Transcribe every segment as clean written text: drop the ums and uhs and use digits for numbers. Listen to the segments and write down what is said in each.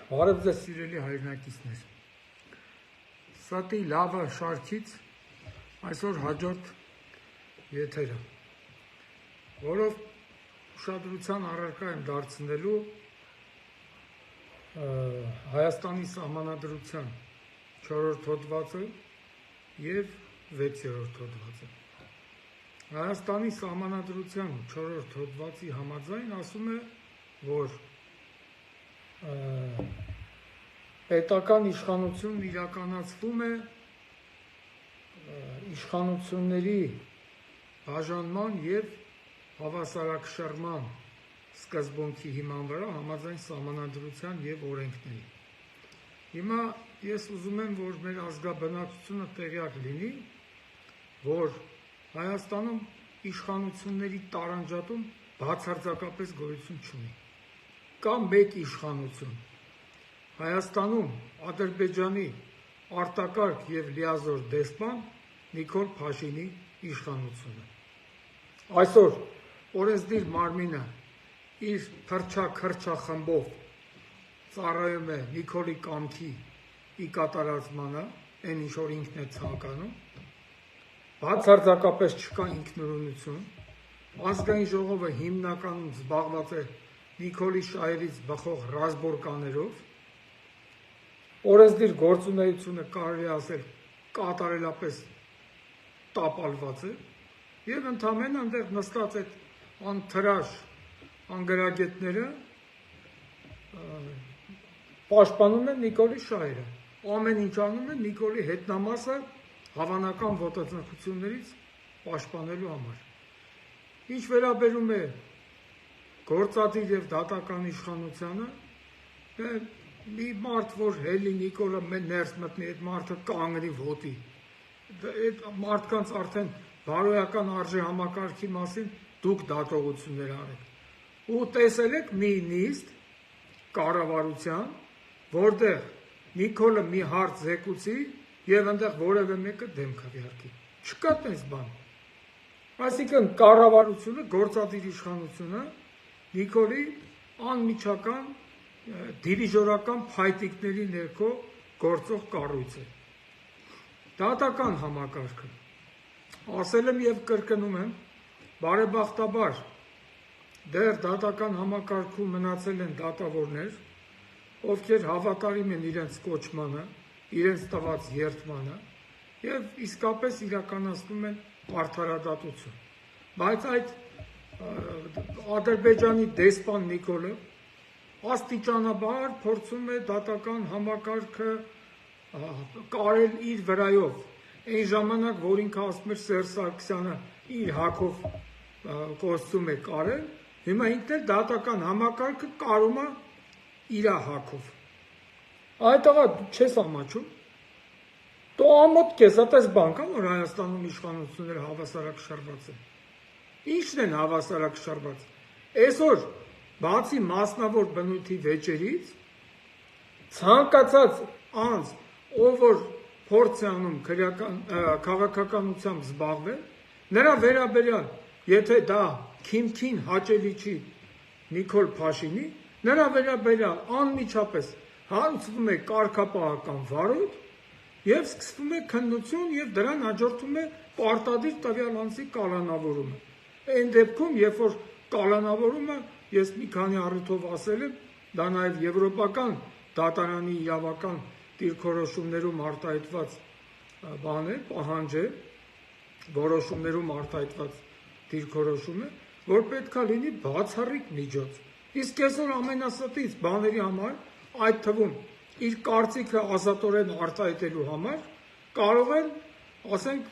Բարև ձեզ սիրելի հայրենակիցներ, Սատի լավը շարքից այսօր հաջորդ եթերը, որով ուշադրության առարկա եմ դարձնելու Հայաստանի սահմանադրության 4-րդ հոդվածը և 6-րդ հոդվածը։ Հայաստանի սահմանադրության 4-րդ հոդվածի համաձայն ասում է, որ պետական իշխանությունն իրականացվում է իշխանությունների բաժանման և հավասարակշռման սկզբունքի հիման վրա համաձայն սահմանադրության և օրենքների։ Հիմա ես ուզում եմ, որ մեր ազգաբնակչությունը տեղյակ լինի, որ Հայաստանում իշխանությունների տարանջատում բացարձակապես գոյություն չունի։ Կա մեկ իշխանություն, Հայաստանում Ադրբեջանի արտակարգ և լիազոր դեսպան Նիկոլ Փաշինի իշխանությունը։ Այսօր օրենսդիր մարմինը իր փրչա-քրչախմբով ծառայում է Նիկոլի կամքի ի կատարածմանը, այն ինչ որ ինքն է ցանկանում, բացարձակապես չկա ինքնուրույնություն, ազգային ժողովը հիմնականում զբաղված է Նիկոլի շահերից բխող ռազմորկաներով, օրենսդիր գործունեությունը կարելի է ասել կատարելապես տապալված է, և ընդամենը այնտեղ նստած այդ անթրաշ անգրագետները պաշտպանում են Նիկոլի շահերը, ամեն ինչ անում են Նիկոլի հետնամասը հավանական ոտնձգություններից պաշտպանելու համար։ Ինչ վերաբերում է գործադիր և դատական իշխանությանը, մի մարդ, որ հելի Նիկոլը ներս մտնի, այդ մարդը կանգնի ոտի, այդ մարդկանց արդեն բարոյական արժե համակարգի մասին դուք դատողություններ արեք։ Ու տեսել եք մի նիստ կառավարության, որտեղ Նիկոլը մի հարց զեկուցի և այնտեղ որևէ մեկը դեմ քվեարկի։ Չկա տես բան։ Այսինքն կառավարությունը, գործադիր իշխանությունը Նիկոլի անմիջական դիրիժորական փայտիկների ներքո գործող կառույց է։ Դատական համակարգը, ասել եմ և կրկնում եմ, բարեբախտաբար դեռ դատական համակարգում մնացել են դատավորներ, ովքեր հավատարիմ են իրենց կոչմանը, իրենց տված երդմանը և իսկապես իրականացնում են արդարադատություն։ Բայց այդ Ադրբեջանի դեսպան Նիկոլը աստիճանաբար փորձում է դատական համակարգը կարել իր վրայով, այն ժամանակ, որ ինքը ասում էր Սերժ Սարգսյանը իր հագով կոստյում է կարել, հիմա ինքն էլ դատական համակարգը կարում է իր հագով։ Այդ աղա չես ամաչում, դու ամոթ կես, այդպես բան կա, որ Հայաստանում իշխանությունները հավասարակշռված են։ Ինչն են հավասարակշռված։ Այսօր բացի մասնավոր բնույթի վեճերից, ցանկացած անձ, ով որ փորձ է անում քաղաքականությամբ զբաղվել, նրա վերաբերյալ, եթե դա քիմքին հաճելի չի Նիկոլ Փաշինի, նրա վերաբերյալ անմիջապես հարուցվում է կարգապահական վարույթ և սկսվում է քննություն և դրան հաջորդում է պարտադիր տվյալ անձի կալանավորումը։ Այն դեպքում, երբ որ կալանավորումը, ես մի քանի առիթով ասել եմ, դա նաև եվրոպական դատարանի իրավական դիրքորոշումներում արտահայտված բան է, պահանջ է, որոշումներում արտահայտված դիրքորոշում է, որ պետք է լինի բացառիկ միջոց։ Իսկ այսօր ամենաստից բաների համար, այդ թվում իր կարծիքը ազատորեն արտահայտելու համար, կարող են, ասենք,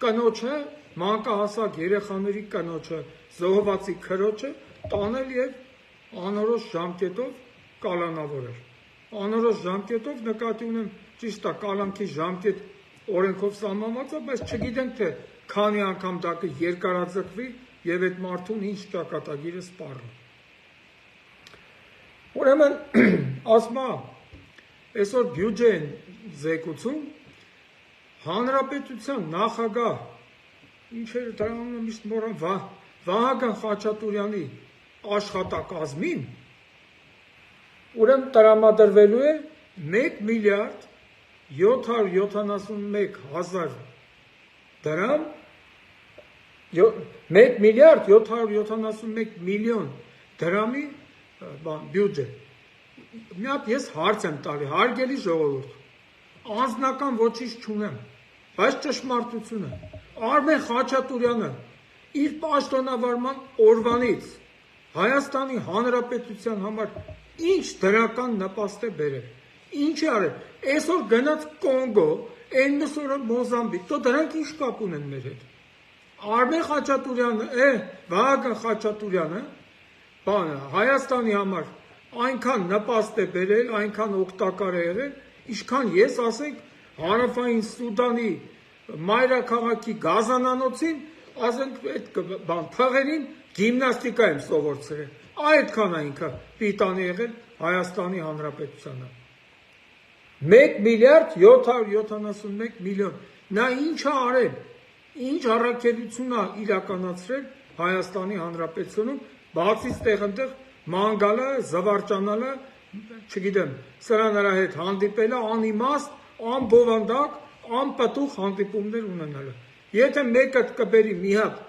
կնոջը, մանկահասակ երեխաների կնոջը, զոհվածի քրոջը տանել և անորոշ ժամկետով կալանավորել։ Անորոշ ժամկետով նկատի ունեմ, ճիշտ է, կալանքի ժամկետ օրենքով սահմանված է, բայց չգիտենք, թե քանի անգամ դա կերկարաձգվի և այդ մարդուն ինչ ճակատագիր է սպառնի։ Ուրեմն, ասում է, այսօր բյուջե են զեկուցում, Հանրապետության նախագահ, ինչ էր դրա անունը միշտ մոռանում, Վահագն Խաչատուրյանի աշխատակազմին ուրեմն տրամադրվելու է 1 միլիարդ 771 հազար դրամ 1 միլիարդ 771 միլիոն դրամի բյուջե։ Մի հատ ես հարց եմ տալի, հարգելի ժողովուրդ, անձնական ոչինչ չունեմ, բայց ճշմարտությունը Արմեն Խաչատուրյանը իր պաշտոնավարման օրվանից Հայաստանի Հանրապետության համար ինչ դրական նպաստ է բերել, ինչ է արել, այսօր գնաց Կոնգո, այն մսորը Մոզամբիկ, તો դրանք ինչ կապ ունեն մեր հետ։ Արմեն Խաչատուրյանը, Վահագն Խաչատուրյանը, բանը Հայաստանի համար այնքան նպաստ է բերել, այնքան օգտակար է եղել, ինչքան ես ասենք Հարավային Սուդանի մայրաքաղաքի գազանանոցին, ասենք այդ բան փղերին գիմնաստիկա եմ սովորեցրել։ Այդքան է ինքը պիտանի եղել Հայաստանի Հանրապետությանը։ 1 միլիարդ 771 միլիոն։ Նա ինչ է արել, ինչ առաքելություն է իրականացրել Հայաստանի Հանրապետությունում, բացի ստեղ ման գալը, զվարճանալը, չգիտեմ, սրա նրա հետ հանդիպելը, անիմաստ, անբովանդակ, անպտուղ հանդիպումներ ունենալը։ Եթե մեկը կբերի մի հատ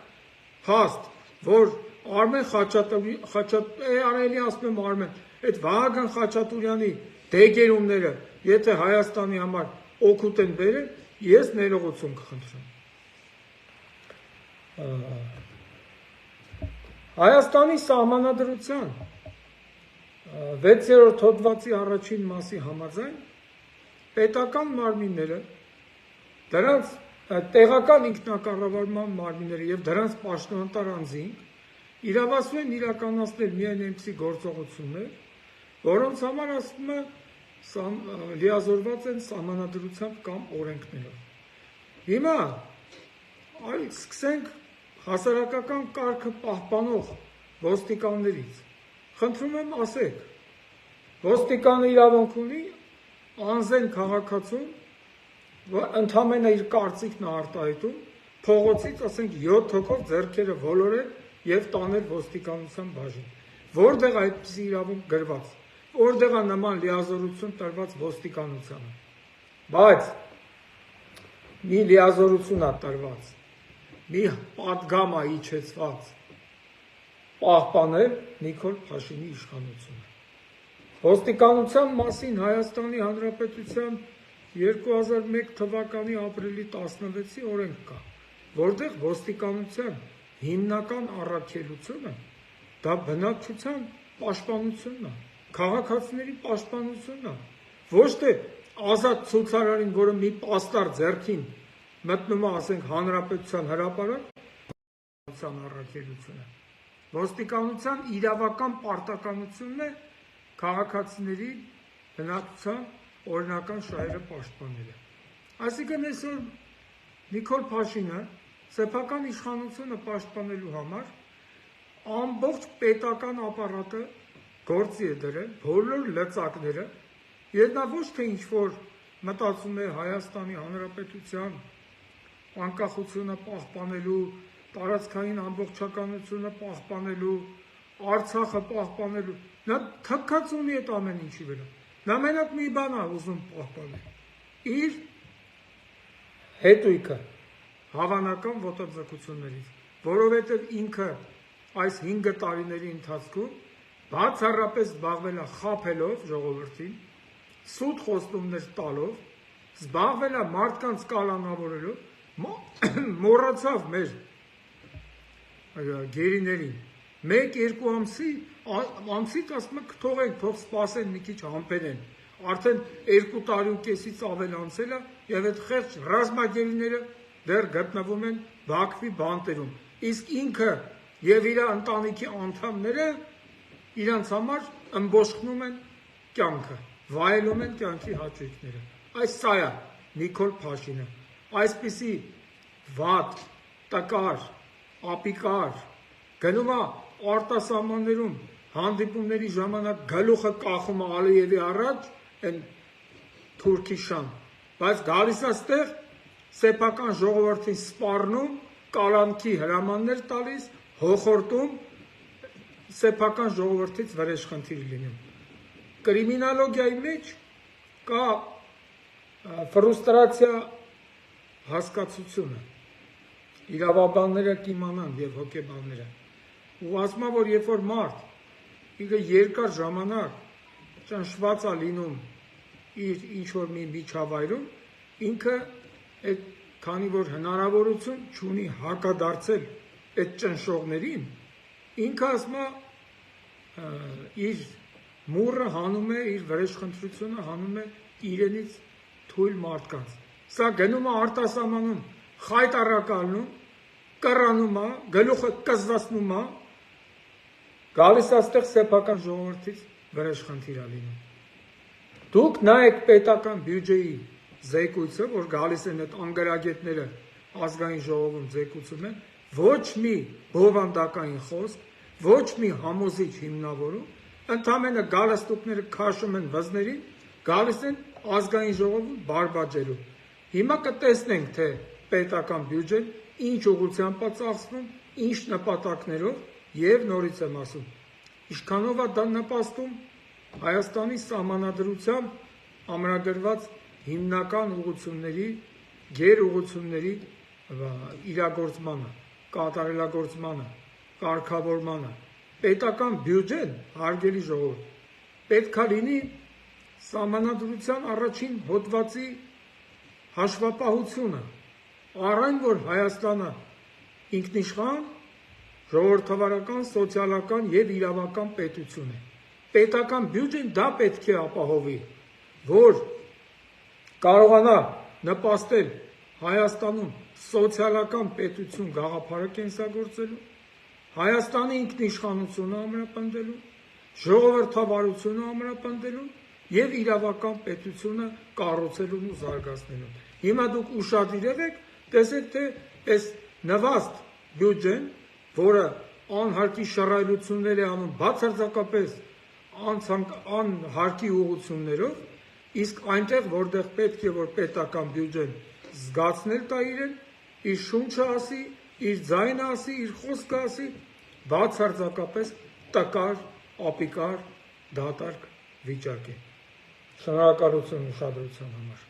փաստ, որ Արմեն Խաչատուրյանի, ասում եմ Արմեն, այդ Վահագն Խաչատուրյանի դեգերումները, եթե Հայաստանի համար օգուտ են բերել, ես ներողություն կխնդրեմ։ Հայաստանի սահմանադրության 6-րդ հոդվածի առաջին մասի համաձայն պետական մարմինները, դրանց տեղական ինքնակառավարման մարմինները եւ դրանց պաշտոնատար անձինք իրավասու են իրականացնել միայն այնպիսի գործողություններ, որոնց համար ասում է լիազորված են սահմանադրությամբ կամ օրենքներով։ Հիմա այլ սկսենք հասարակական կարգը պահպանող ոստիկաններից։ Խնդրում եմ ասեք, ոստիկանը իրավունք ունի անզեն քաղաքացուն, ընդամենը իր կարծիքն արտահայտում, փողոցից ասենք 7 հոգով ձեռքերը ոլորել եւ տանել ոստիկանության բաժին։ Որտեղ այդպիսի իրավունք գրված, որտեղ է նման լիազորություն տրված ոստիկանությանը։ Բայց մի լիազորություն է տրված, մի պատգամ է իջեցված պահպանել Նիկոլ Փաշինի իշխանությունը։ Ոստիկանության մասին Հայաստանի Հանրապետության 2001 թվականի ապրիլի 16-ի օրենք կա, որտեղ ոստիկանության հիմնական առաքելությունը դա բնակչության պաշտպանությունն է, քաղաքացիների պաշտպանությունն է, ոչ թե ազատ ցուցարարին, որը մի պաստառ ձեռքին մտնում է, ասենք, հանրապետության հրապարակ, առաքելությունը։ Ոստիկանության իրավական պարտականությունն է քաղաքացիների բնակչության օրինական շահերը պաշտպանելը։ Այսինքն այսօր Նիկոլ Փաշինը սեփական իշխանությունը պաշտպանելու համար ամբողջ պետական ապարատը գործի է դրել, բոլոր լծակները, եւ նա ոչ թե ինչ-որ մտածում է Հայաստանի Հանրապետության անկախությունը պահպանելու, տարածքային ամբողջականությունը պահպանելու, Արցախը պահպանելու, նա թքած ունի այդ ամեն ինչի վրա։ Նա մենակ մի բան է ուզում պահպանել՝ իր հետույքը հավանական ոտնձգություններից, որովհետև ինքը այս 5 տարիների ընթացքում բացառապես զբաղվել է խաբելով ժողովրդին, սուտ խոստումներ տալով, զբաղվել է մարդկանց կալանավորելով, մոռացավ մեր գերիներին։ 1-2 ամսից ասում է կթողենք, թող սպասեն մի քիչ համբերեն։ Արդեն 2 տարի ու կեսից ավել անցել է եւ այդ խեղճ ռազմագերիները դեռ գտնվում են Բաքվի բանտերում։ Իսկ ինքը եւ իր ընտանիքի անդամները իրանց համար ըմբոշխնում են կյանքը, վայելում են կյանքի հաճույքները։ Այս սա է Նիկոլ Փաշինը։ Այսպիսի վատ, տկար, ապիկար, գնում է արտասահմաններում հանդիպումների ժամանակ գլուխը կախում է Ալիևի առաջ, այն թուրքիշան, բայց գալիս է ստեղ սեփական ժողովրդին սպառնում, կալանքի հրամաններ տալիս, հոխորտում, սեփական ժողովրդից վրեժխնդիր լինում։ կրիմինալոգիայի մեջ կա ֆրուստրացիա հասկացությունը, իրավաբանները կիմանան եւ հոգեբանները, ու ասում որ երբ որ մարդ ինքը երկար ժամանակ ճնշված է լինում իր ինչ-որ մի միջավայրում, ինքը այդ քանի որ հնարավորություն չունի հակադարձել այդ ճնշողներին, ինքը ասում է իր մուրը հանում է, իր վրեժխնդրությունը հանում է իրենից թույլ մարդկանց։ Սա գնում է արտասահմանում, խայտարակալնում, կռանում է, գլուխը կզվացնում է, գալիս է այստեղ սեփական ժողովրդից վրեժխնդիր է լինում։ Դուք նայեք պետական բյուջեի զեկույցը, որ գալիս են այդ անգարագետները ազգային ժողովում զեկուցում են, ոչ մի բովանդակային խոսք, ոչ մի համոզիչ հիմնավորում, ընդամենը գալստուկները քաշում են վզներին, գալիս են ազգային ժողովում բարբաջելու։ Հիմա կտեսնենք, թե պետական բյուջեն ինչ ուղղությամբ է ծախսվում, ինչ նպատակներով եւ նորից եմ ասում, ինչքանով է դա նպաստում Հայաստանի սահմանադրությամբ ամրագրված հիմնական ուղղությունների, գերուղղությունների իրագործմանը, կատարելագործմանը, կարգավորմանը։ Պետական բյուջեն, հարգելի ժողովուրդ, պետք է լինի սահմանադրության առաջին հոդվածի հաշվապահությունը, առայն որ Հայաստանը ինքնիշխան, ժողովրդավարական, սոցիալական եւ իրավական պետություն է։ Պետական բյուջեն դա պետք է ապահովի, որ կարողանա նպաստել Հայաստանում սոցիալական պետություն գաղափարը կենսագործելու, Հայաստանի ինքնիշխանությունը ամրապնդելու, ժողովրդավարությունը ամրապնդելու եւ իրավական պետությունը կառուցելուն ու զարգացնելուն։ Հիմա դուք ուշադիր եք, տեսեք թե այս նվաստ բյուջեն, որը անհարկի շռայլություններ է անում բացարձակապես անհարկի ուղղություններով, իսկ այնտեղ որտեղ պետք է որ պետական բյուջեն զգացնել տա իրեն, իր շունչը ասի, իր ձայնը ասի, իր խոսքը ասի, բացարձակապես տկար, ապիկար, դատարկ վիճակ է։ Շնորհակալություն ուշադրության համար։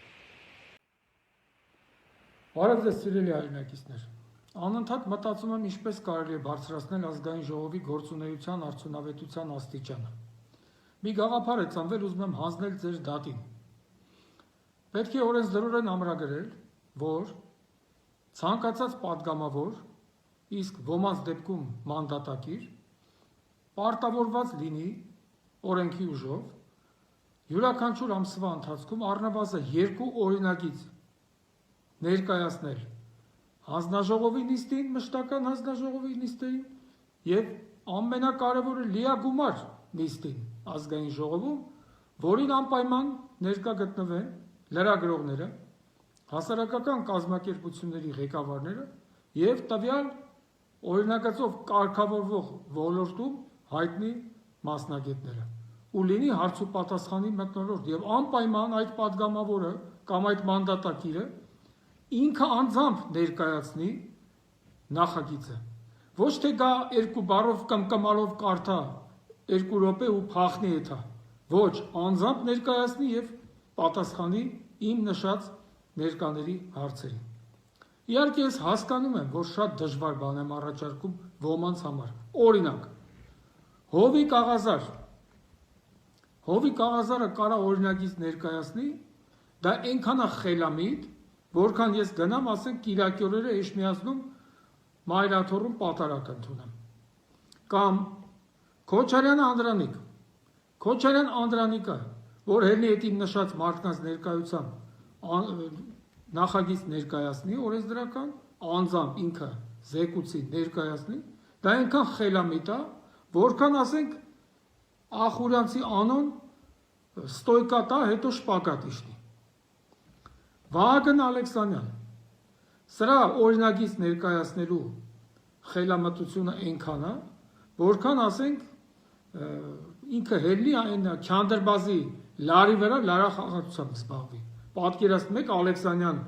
Բարև ձեզ սիրելի հայրենակիցներ։ Անընդհատ մտածում եմ ինչպես կարելի է բարձրացնել ազգային ժողովի գործունեության արդյունավետության աստիճանը։ Մի գաղափար է ծնվել, ուզում եմ հանձնել ձեր դատին։ Պետք է օրենսդրորեն ամրագրել, որ ցանկացած падգամավոր, իսկ ոմանց դեպքում մանդատակիր, պարտավորված լինի օրենքի ուժով յուրաքանչյուր ամսվա ընթացքում առնվազն 2 օրինագիծ ներկայացնել հանձնաժողովի նիստին, մշտական հանձնաժողովի նիստերին եւ ամենակարևորը լիագումար նիստին ազգային ժողովում, որին անպայման ներկա գտնվեն լրագրողները, հասարակական կազմակերպությունների ղեկավարները եւ տվյալ օրինագծով կարգավորվող ոլորտում հայտնի մասնագետները, ու լինի հարց ու պատասխանի մթնոլորտ եւ անպայման այդ падգամավորը կամ այդ մանդատակիրը ինքը անձամբ ներկայացնի նախագիծը, ոչ թե գա 2 բառով կմկմալով կարդա 2 րոպե ու փախնի էթա, ոչ, անձամբ ներկայացնի եւ պատասխանի իմ նշած ներկաների հարցերին։ Իհարկե ես հասկանում եմ, որ շատ դժվար բան եմ առաջարկում ոմանց համար։ Օրինակ, հովի կաղազարը կարա օրինագիծ ներկայացնի, դա այնքան է խելամիտ, որքան ես գնամ, ասենք Կիրակյորերը Էշմիածնում Մայրաթոռում պատարակ ընդունեմ։ Կամ Քոչարյան Անդրանիկը, որ հենի հետ իմ նշած մարդկանց ներկայությամբ նախագիծ ներկայացնի օրենսդրական, անձամբ ինքը զեկուցի ներկայացնի, դա այնքան խելամիտ է, որքան ասենք ախուրյանցի անոն ստոյկատա, հետո շպակատ իշնի։ Վահագն Ալեքսանյան, սրա օրինագիծ ներկայացնելու խելամտությունը այնքան է, որքան ասենք ինքը հելնի այն Քանդրբազի լարի վրա լարախաղացությամբ զբաղվի։ Պատկերացնում եք Ալեքսանյան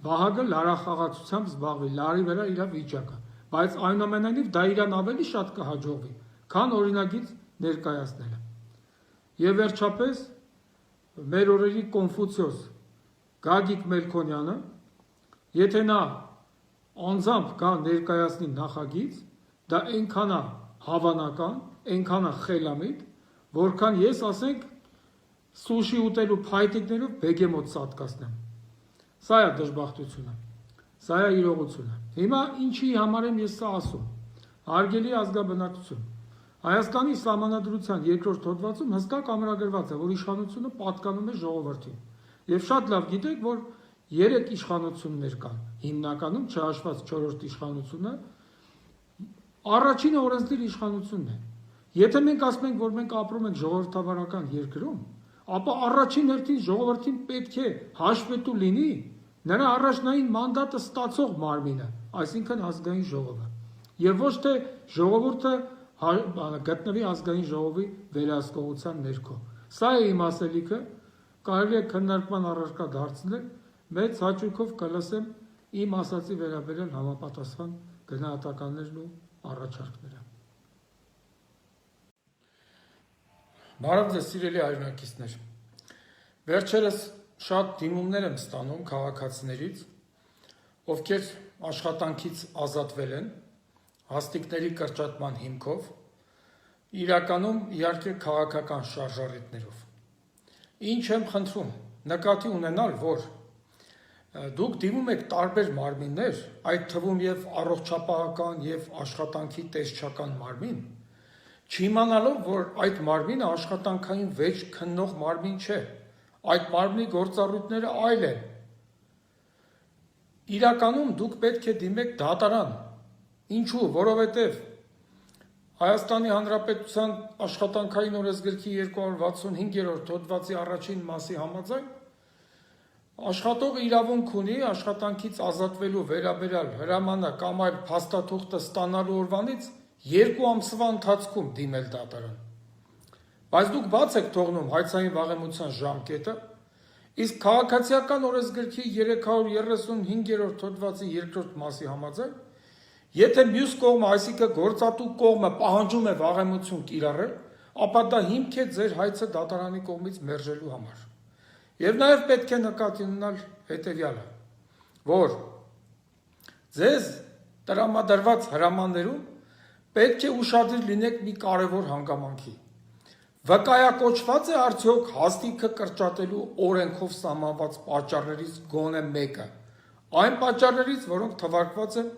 Վահագը լարախաղացությամբ զբաղվի, լարի վրա իր վիճակը, բայց այնուամենայնիվ դա իրան ավելի շատ կհաջողվի, քան օրինագիծ ներկայացնելը։ Եվ վերջապես մեր օրերի Կոնֆուցիոս Գագիկ Մելքոնյանը, եթե նա անձամբ կա ներկայացնի նախագիծ, դա այնքան է հավանական, այնքան է խելամիտ, որքան ես ասենք սուշի ուտելու փայտիկներով բեգեմոտ սատկացնեմ։ Սա է դժբախտությունը, սա է իրողությունը։ Հիմա ինչի համար եմ ես սա ասում։ Հարգելի ազգաբնակություն, Հայաստանի Սահմանադրության 2-րդ հոդվածում հստակ ամրագրված է, որ իշխանությունը պատկանում է ժողովրդին։ Եվ շատ լավ գիտեք, որ 3 իշխանություններ կան, հիմնականում չհաշված 4-րդ իշխանությունը, առաջինը օրենսդիր իշխանությունն է։ Եթե մենք ասում ենք, որ մենք ապրում ենք ժողովրդավարական երկրում, ապա առաջին հերթին ժողովրդին պետք է հաշվետու լինի նրա առաջնային մանդատը ստացող մարմինը, այսինքն ազգային ժողովը, եւ ոչ թե ժողովուրդը գտնվի ազգային ժողովի վերահսկողության ներքո։ Սա է իմ ասելիքը, կարելի է քննարկման առարկա դարձնել, մեծ հաճույքով կլսեմ իմ ասացի վերաբերյալ համապատասխան գնահատականներն ու առաջարկները։ Բարև ձեզ սիրելի հայրենակիցներ։ Վերջերս շատ դիմումներ եմ ստանում քաղաքացիներից, ովքեր աշխատանքից ազատվել են հաստիկների կրճատման հիմքով, իրականում իհարկե քաղաքական շարժառիթներով։ Ինչ եմ խնդրում, նկատի ունենալ, որ դուք դիմում եք տարբեր մարմիններ, այդ թվում եւ առողջապահական եւ աշխատանքի տեսչական մարմին, չիմանալով, որ այդ մարմինը աշխատանքային վեճ քննող մարմին չէ, այդ մարմնի գործառույթները այլ են։ Իրականում դուք պետք է դիմեք դատարան։ Ինչու՞, որովհետև Հայաստանի Հանրապետության աշխատանքային օրենսգրքի 265-րդ հոդվածի առաջին մասի համաձայն աշխատողը իրավունք ունի աշխատանքից ազատվելու վերաբերյալ հրամանը կամ այլ փաստաթուղթը ստանալու օրվանից 2 ամսվա ընթացքում դիմել դատարան։ Բայց դուք բաց եք թողնում հայցային վաղեմության ժամկետը, իսկ քաղաքացիական օրենսգրքի 335-րդ հոդվածի 2-րդ մասի համաձայն, եթե մյուս կողմը, այսինքն գործատու կողմը պահանջում է վաղեմություն կիրառել, ապա դա հիմք է ձեր հայցը դատարանի կողմից մերժելու համար։ Եվ նաև պետք է նկատի ունենալ հետևյալը, որ ձեզ տրամադրված հրամաններում պետք է ուշադիր լինեք մի կարևոր հանգամանքի։ Վկայակոչված է արդյոք հաստիքը կրճատելու օրենքով սահմանված պատճառներից գոնե մեկը, այն պատճառներից, որոնք թվարկված են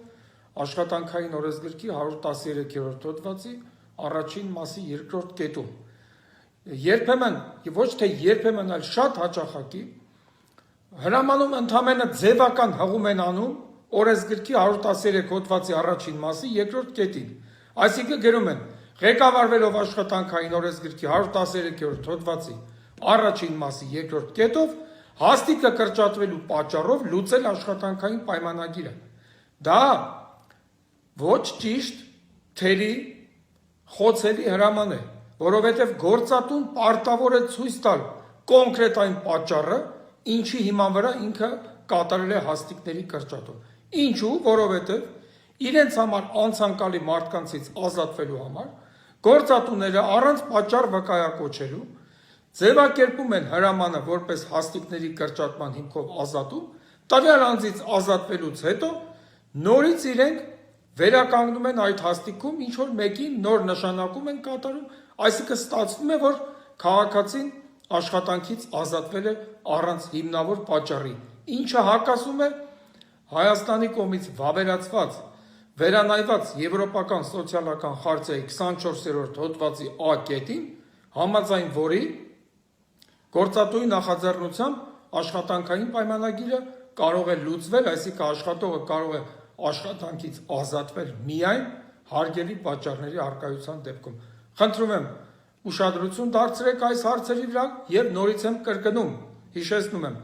աշխատանքային օրենսգրքի 113-րդ հոդվածի առաջին մասի 2-րդ կետում։ Երբեմն, ոչ թե երբեմն, այլ շատ հաճախակի հրամանում ընդամենը ձևական հղում են անում օրենսգրքի 113 հոդվածի առաջին մասի 2-րդ կետին։ Այսինքն գրում են. ղեկավարվելով աշխատանքային օրենսգրքի 113-րդ հոդվածի առաջին մասի 2-րդ կետով հաստիկը կրճատվելու պատճառով լուծել աշխատանքային պայմանագիրը։ Դա ոչ ճիշտ, թերի, խոցելի հրաման է, որովհետև գործատուն պարտավոր է ցույց տալ կոնկրետ այն պատճառը, ինչի հիման վրա ինքը կատարել է հաստիկների կրճատում։ Ինչու, որովհետև իրենց համար անցանկալի մարդկանցից ազատվելու համար գործատուները առանց պատճառ վկայակոչելու ձևակերպում են հրամանը որպես հաստիկների կրճատման հիմքով ազատում, տվյալ անձից ազատվելուց հետո նորից իրենք վերականգնում են այդ հաստիքում, ինչ որ մեկին նոր նշանակում են կատարում, այսինքն ստացվում է, որ քաղաքացին աշխատանքից ազատվել է առանց հիմնավոր պատճառի, ինչը հակասում է Հայաստանի կողմից վավերացված վերանայված Եվրոպական սոցիալական խարտիայի 24-րդ հոդվածի A կետին, համաձայն որի գործատուի նախաձեռնությամբ աշխատանքային պայմանագիրը կարող է լուծվել, այսինքն աշխատողը կարող է աշխատանքից ազատվել միայն հարգելի պատճառների առկայության դեպքում։ Խնդրում եմ ուշադրություն դարձրեք այս հարցերի վրա եւ նորից եմ կրկնում, հիշեցնում եմ,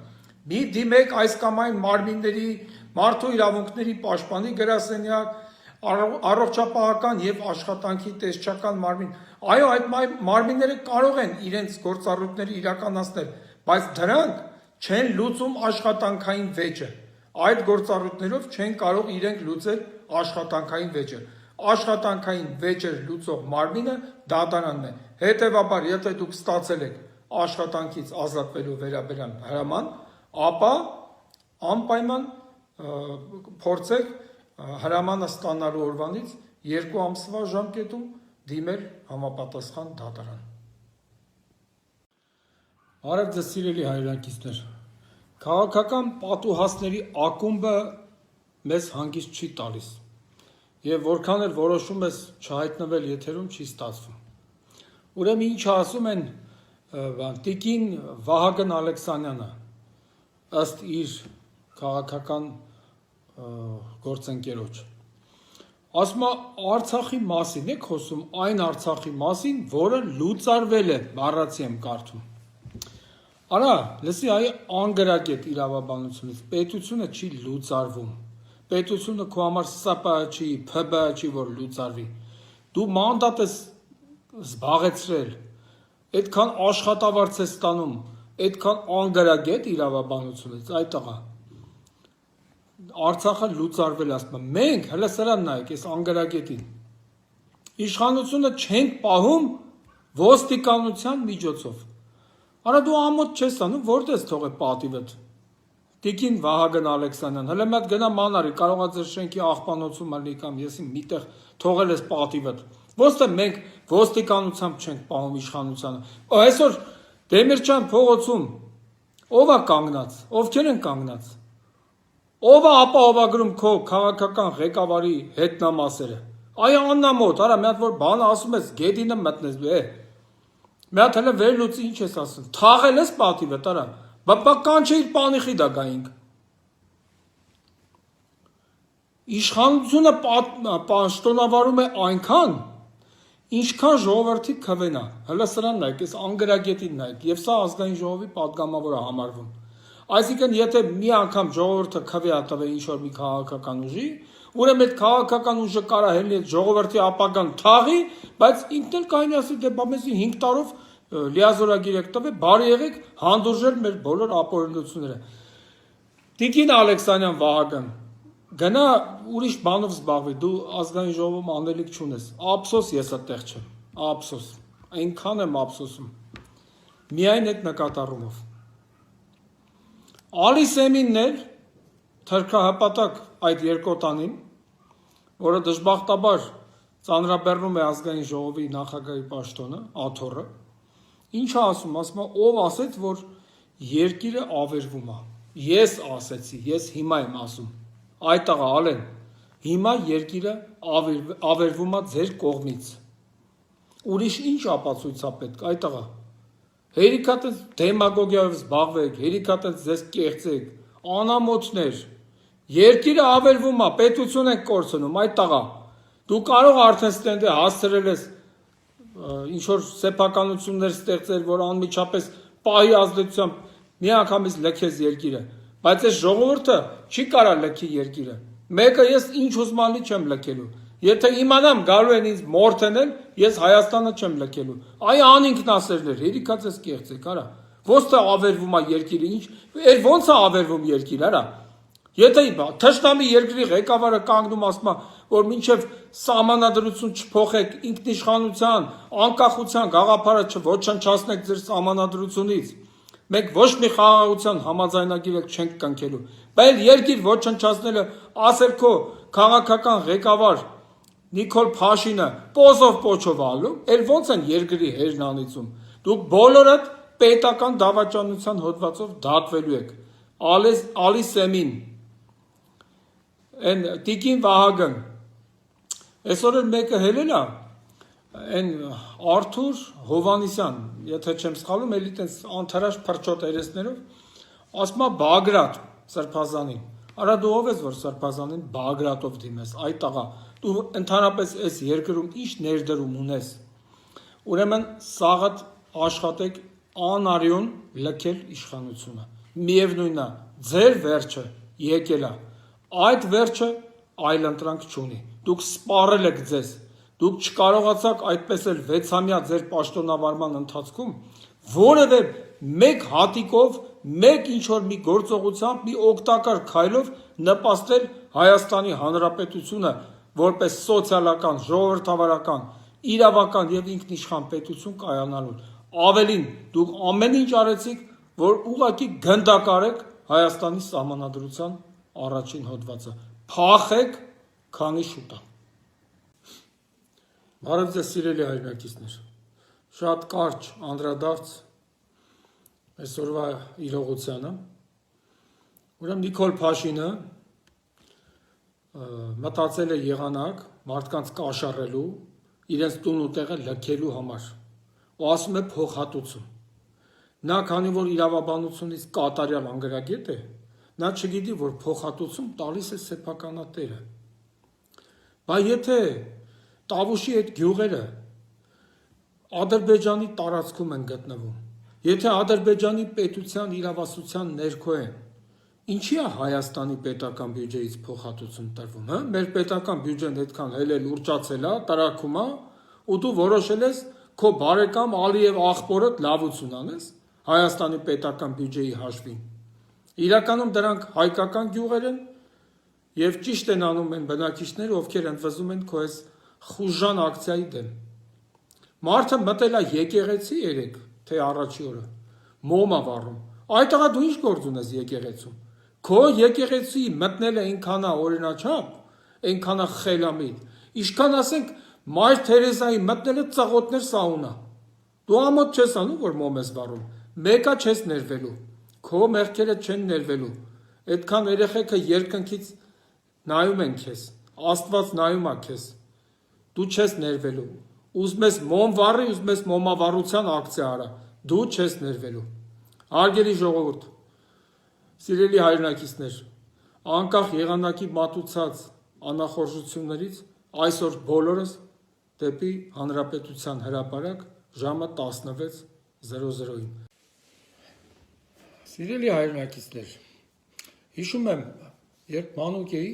մի դիմեք այս կամ այն մարմինների, մարդու իրավունքների պաշտպանի գրասենյակ, առողջապահական եւ աշխատանքի տեսչական մարմին։ Այո, այդ մարմինները կարող են իրենց գործառույթները իրականացնել, բայց դրանք չեն լուծում աշխատանքային վեճը։ Այդ գործառույթներով չեն կարող իրենք լուծել աշխատանքային վեճը։ Աշխատանքային վեճեր լուծող մարմինը դատարանն է։ Հետևաբար, եթե դուք ստացել եք աշխատանքից ազատվելու վերաբերյալ հրաման, ապա անպայման փորձեք հրամանը ստանալու օրվանից 2 ամսվա ժամկետում դիմել համապատասխան դատարան։ Արև ձեզ սիրելի հայրենակիցներ, քաղաքական պատուհասների ակումբը մեզ հանգիստ չի տալիս եւ որքան էլ որոշում ես չհայտնվել եթերում չի ստացվում։ Ուրեմն ինչ ասում են տիկին Վահագն Ալեքսանյանը ըստ իր քաղաքական գործընկերոջ։ Ասում է Արցախի մասին եք խոսում, այն Արցախի մասին, որը լուծարվել է, բառացի եմ կարդում։ Արա, լսի, այ անգրագետ իրավաբանությունից պետությունը չի լուծարվում։ Պետությունը քո համար ՍՊ չի, ՓԲ չի, որ լուծարվի։ Դու մանդատ ես զբաղեցրել, այդքան աշխատավարձ ես ստանում, այդքան անգրագետ իրավաբանությունից, այ տղա։ Արցախը լուծարվել ասում եմ, մենք հələ սրան նայեք, այս անգրագետին։ Իշխանությունը չենք պահում ոստիկանության միջոցով։ Արա դու ամոթ չես անում, որտես թողե պատիվդ։ Տիկին Վահագն Ալեքսանյան, հələ մի հատ գնա մանարի, կարող է ձեր շենքի աղբանոցում ալի կամ եսի միտեղ թողել ես պատիվդ։ Ոստը մենք ոստիկանությամբ չենք պահում իշխանությանը։ Այսօր Դեմիրճան փողոցում ով է կանգնած, ովքեր են կանգնած։ Ով է ապահովագրում քո քաղաքական ղեկավարի հետնամասերը։ Այ աննամոտ, արա մի հատ որ բան ասում ես, գեդինը մտնես, Մի հատ հələ վերլուծի ինչ ես ասում, թաղել ես պատիվը, տարա, բական չէ իր պանիխի դա գայինք։ Իշխանությունը պաշտոնավարում է այնքան, ինչքան ժողովրդի քվենա, հələ սրան նայք, ես անգրագետին նայք, և սա ազգային ժողովի պատգամավոր է համարվում։ Այսինքն, եթե մի անգամ ժողովուրդը քվի ատվե ինչ-որ մի քաղաքական ուժի, ուրեմն այդ քաղաքական ուժը կարա հելի այդ ժողովրդի ապագան թաղի, բայց ինքն էլ կայնի ասի, դե բա մեզ 5 տարով լիազորագիր եք տվել, բարի եղեք հանդուրժել մեր բոլոր ապօրինությունները։ Տիկին Ալեքսանյան Վահագն, գնա ուրիշ բանով զբաղվի, դու ազգային ժողովում անելիք չունես, ափսոս ես այդտեղ չեմ, ափսոս, այնքան եմ ափսոսում, միայն այդ նկատառումով։ Ալի Սեմինն էր թրքահպատակ այդ երկոտանին, որը դժբախտաբար ծանրաբեռնում է ազգային ժողովի նախագահի պաշտոնը, աթոռը, ինչը ասում, ով ասեց, որ երկիրը ավերվում է, ես ասեցի, ես հիմա եմ ասում, այդ տղա Ալեն, հիմա երկիրը ավերվում է ձեր կողմից, ուրիշ ինչ ապացույց է պետք, այդ տղա, հերիքատ ես դեմագոգիայով զբաղվեք, հերիքատ ես ձեզ կեղծեք, անամոթներ, երկիրը ավերվում է, պետություն եք կորցնում, այդ տղա, դու կարող արդեն ստենդը հասցրել ես ինչ-որ սեփականություններ ստեղծել, որ անմիջապես պահի ազդեցությամբ մի անգամից լքես երկիրը, բայց այս ժողովուրդը չի կարա լքի երկիրը, մեկը ես ինչ ուզմալի չեմ լքելու, եթե իմանամ գալու են ինձ մորթենել, ես Հայաստանը չեմ լքելու, այ անինքնասերներ, հերիքած ես կեղծեք, արա, ոնց է ավերվում է երկիրը, ոնց է ավերվում երկիրը, արա, եթե թշնամի երկրի ղեկավարը կանգնում ասում է, որ մինչև սահմանադրություն չփոխեք ինքնիշխանության, անկախության գաղափարը չոչնչացնեք ձեր սահմանադրությունից, մենք ոչ մի խաղաղության համաձայնագիր չենք կնքելու, բայց երկիր ոչնչացնելը ասել քո քաղաքական ղեկավար Նիկոլ Փաշինը պոզով պոչով ալու, էլ ոնց են երկրի հերն անիծում, դուք բոլորդ պետական դավաճանության հոդվածով դատվելու եք, Ալի Սեմին, Են տիկին Վահագն, այսօր էլ մեկը հելել է, են Արթուր Հովանիսյան, եթե չեմ սխալում, էլի տենց անթարաշ փրչոտ երեսներով, ասում է Բագրատ Սրբազանին, արա դու ով ես, որ Սրբազանին Բագրատով դիմես, այ տղա, դու ընդհանրապես այս երկրում ինչ ներդրում ունես, ուրեմն սաղդ աշխատեք անարյուն լքել իշխանությունը, միևնույնն է, ձեր վերջը եկել է, այդ վերջը այլ ընտրանք չունի, դուք սպառել եք ձեզ, դուք չկարողացաք այդպես էլ 6-ամյա ձեր պաշտոնավարման ընթացքում որևէ մեկ հատիկով, մեկ ինչ-որ մի գործողությամբ, մի օգտակար քայլով նպաստել Հայաստանի Հանրապետությունը որպես սոցիալական, ժողովրդավարական, իրավական եւ ինքնիշխան պետություն կայանալուն։ Ավելին, դուք ամեն ինչ արեցիք, որ ուղղակի գնդակարեք Հայաստանի սահմանադրության առաջին հոդվածը։ Փախեք, քանի շուտ է։ Բարև ձեզ սիրելի հայրենակիցներ։ Շատ կարճ անդրադարձ այսօրվա իրողությանը։ Ուրեմն Նիկոլ Փաշինը մտածել է եղանակ մարդկանց կաշառելու, իրենց տուն ու տեղը լքելու համար։ Ու ասում է փոխհատուցում։ Նա քանի որ իրավաբանությունից կատարյալ անգրագետ է, նա չգիտի, որ փոխհատուցում տալիս է սեփականատերը։ Բայց եթե Տավուշի այդ գյուղերը Ադրբեջանի տարածքում են գտնվում, եթե Ադրբեջանի պետության իրավասության ներքո են, ինչի է Հայաստանի պետական բյուջեից փոխհատուցում տրվում, հա? Մեր պետական բյուջեն այդքան հելել ուրճացել է, տարակում է, ու դու որոշել ես քո բարեկամ Ալիև աղբորդ լավություն անես Հայաստանի պետական բյուջեի հաշվին։ Իրականում դրանք հայկական գյուղեր են եւ ճիշտ են անում են բնակիչները, ովքեր ընդվզում են քո այս խուժան ակցիայի դեմ։ Մարդը մտել է եկեղեցի երեք, թե առաջի օրը, մոմ է վառում։ Այդտեղա դու ինչ գործ ունես եկեղեցում։ Քո եկեղեցի մտնել է այնքանա օրինաչափ, այնքանա խելամիտ։ Ինչքան ասենք Մայր Թերեզայի մտնել է ծաղոտներ սաունա։ Դու ամոթ չես անում, որ մոմ ես վառում։ Մեկա չես ներվելու, քո մեղքերը չեն ներվելու, այդքան երեխեքը երկնքից նայում են քեզ, Աստված նայում է քեզ, դու չես ներվելու, ուզում ես մոմ վառի, ուզում ես մոմավառության ակցիա արա, դու չես ներվելու։ Հարգելի ժողովուրդ, սիրելի հայրենակիցներ, անկախ եղանակի մատուցած անախորժություններից այսօր բոլորս դեպի Հանրապետության հրապարակ ժամը 16:00-ին։ Սիրելի հայրենակիցներ, հիշում եմ, երբ մանուկ էի,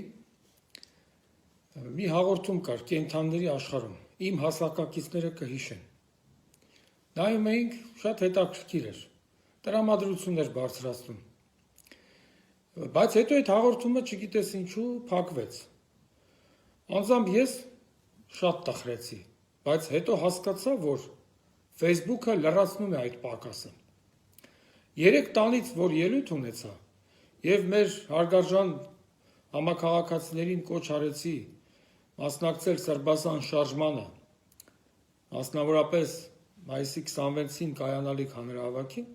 մի հաղորդում կար կենդանիների աշխարհում, իմ հասակակիցները կհիշեն։ Նայում էինք, շատ հետաքրքիր էր, տրամադրություններ բարձրացնում։ Բայց հետո այդ հաղորդումը չգիտես ինչու փակվեց։ Անձամբ ես շատ տխրեցի, բայց հետո հասկացա, որ Facebook-ը լրացնում է այդ պակասը։ 3 տանից, որ ելույթ ունեցա, եւ մեր հարգարժան համաքաղաքացիներին կոչ արեցի մասնակցել Սրբազան շարժմանը, մասնավորապես մայիսի 26-ին կայանալիք հանրահավաքին,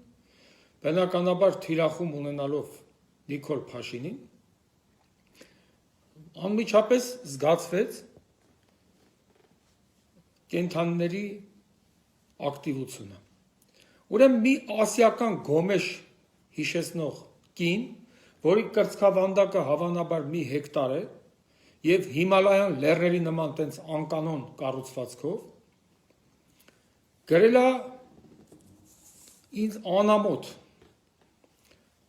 բնականաբար թիրախում ունենալով Նիկոլ Փաշինին, անմիջապես զգացվեց կենդանիների ակտիվությունը։ Ուրեմն մի ասիական գոմեշ հիշեցնող կին, որի կրծքավանդակը հավանաբար մի հեկտար է եւ Հիմալայան լեռների նման տենց անկանոն կառուցվածքով, գրել է ինձ